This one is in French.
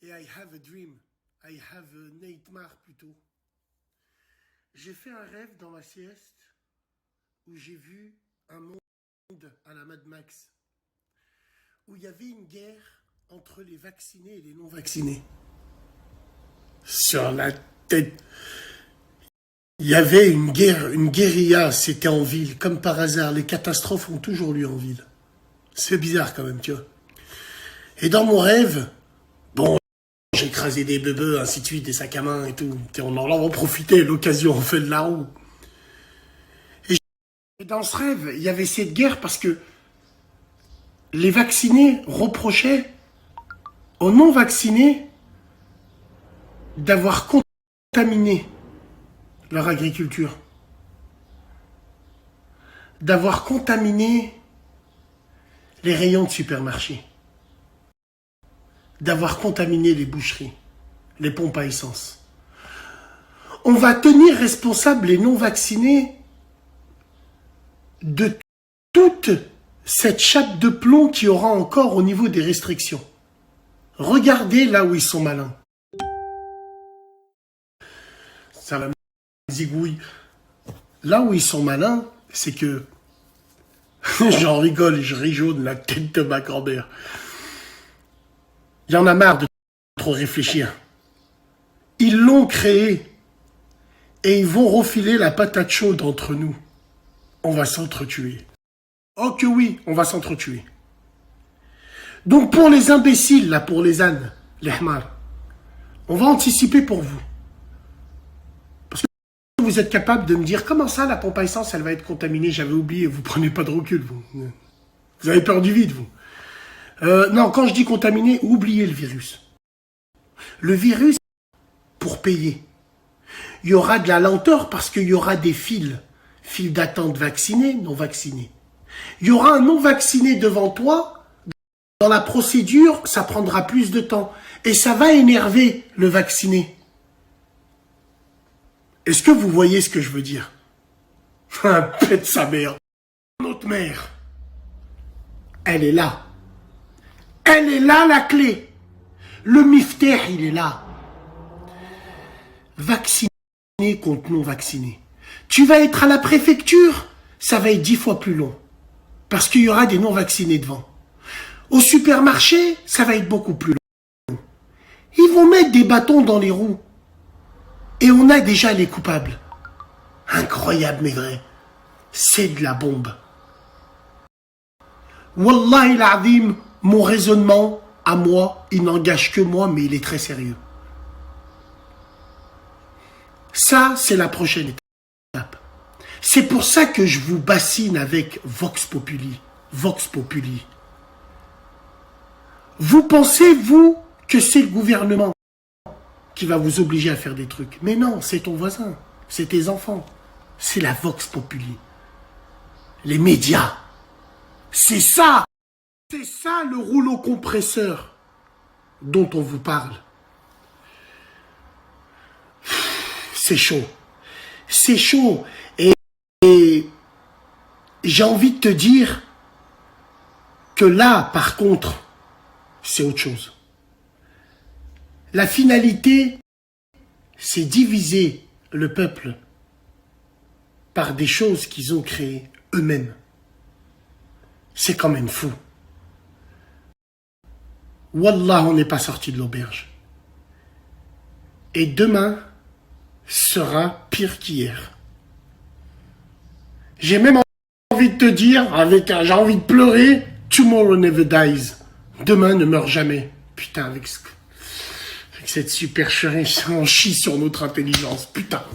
Et I have a dream. I have a nightmare plutôt. J'ai fait un rêve dans ma sieste où j'ai vu un monde à la Mad Max. Où il y avait une guerre entre les vaccinés et les non-vaccinés. Sur la tête. Il y avait une guerre, une guérilla, c'était en ville. Comme par hasard, les catastrophes ont toujours lieu en ville. C'est bizarre quand même, tu vois. Et dans mon rêve, bon, j'ai écrasé des bebeux, ainsi de suite, des sacs à main et tout. Et on en a profité, l'occasion en fait de la roue. Et dans ce rêve, il y avait cette guerre parce que les vaccinés reprochaient aux non-vaccinés d'avoir contaminé leur agriculture, d'avoir contaminé les rayons de supermarché, d'avoir contaminé les boucheries, les pompes à essence. On va tenir responsables les non-vaccinés de toute cette chape de plomb qu'il y aura encore au niveau des restrictions. Regardez là où ils sont malins. Ça va me zigouille. Là où ils sont malins, c'est que j'en rigole et je ris jaune la tête de ma grand-mère. Il y en a marre de trop réfléchir. Ils l'ont créé et ils vont refiler la patate chaude entre nous. On va s'entretuer. Oh que oui, on va s'entretuer. Donc pour les imbéciles, là, pour les ânes, les hmars, on va anticiper pour vous. Parce que vous êtes capable de me dire, comment ça, la pompe à essence, elle va être contaminée? J'avais oublié, vous prenez pas de recul, vous. Vous avez peur du vide, vous. Non, quand je dis contaminé, oubliez le virus. Le virus, pour payer. Il y aura de la lenteur parce qu'il y aura des files d'attente vaccinés, non vaccinés. Il y aura un non vacciné devant toi. Dans la procédure, ça prendra plus de temps. Et ça va énerver le vacciné. Est-ce que vous voyez ce que je veux dire? Pète sa mère. Notre mère. Elle est là. Elle est là, la clé. Le miftah, il est là. Vacciné contre non vacciné. Tu vas être à la préfecture, ça va être 10 fois plus long. Parce qu'il y aura des non vaccinés devant. Au supermarché, ça va être beaucoup plus long. Ils vont mettre des bâtons dans les roues. Et on a déjà les coupables. Incroyable mais vrai. C'est de la bombe. Wallahi l'azim, mon raisonnement, à moi, il n'engage que moi, mais il est très sérieux. Ça, c'est la prochaine étape. C'est pour ça que je vous bassine avec Vox Populi. Vox Populi. Vous pensez, vous, que c'est le gouvernement qui va vous obliger à faire des trucs. Mais non, c'est ton voisin, c'est tes enfants. C'est la Vox Populi. Les médias. C'est ça. C'est ça le rouleau compresseur dont on vous parle. C'est chaud. C'est chaud. Et j'ai envie de te dire que là, par contre, c'est autre chose. La finalité, c'est diviser le peuple par des choses qu'ils ont créées eux-mêmes. C'est quand même fou. Wallah, on n'est pas sorti de l'auberge. Et demain sera pire qu'hier. J'ai même envie de te dire, j'ai envie de pleurer, tomorrow never dies. Demain ne meurt jamais. Putain, avec cette supercherie, on chie sur notre intelligence. Putain.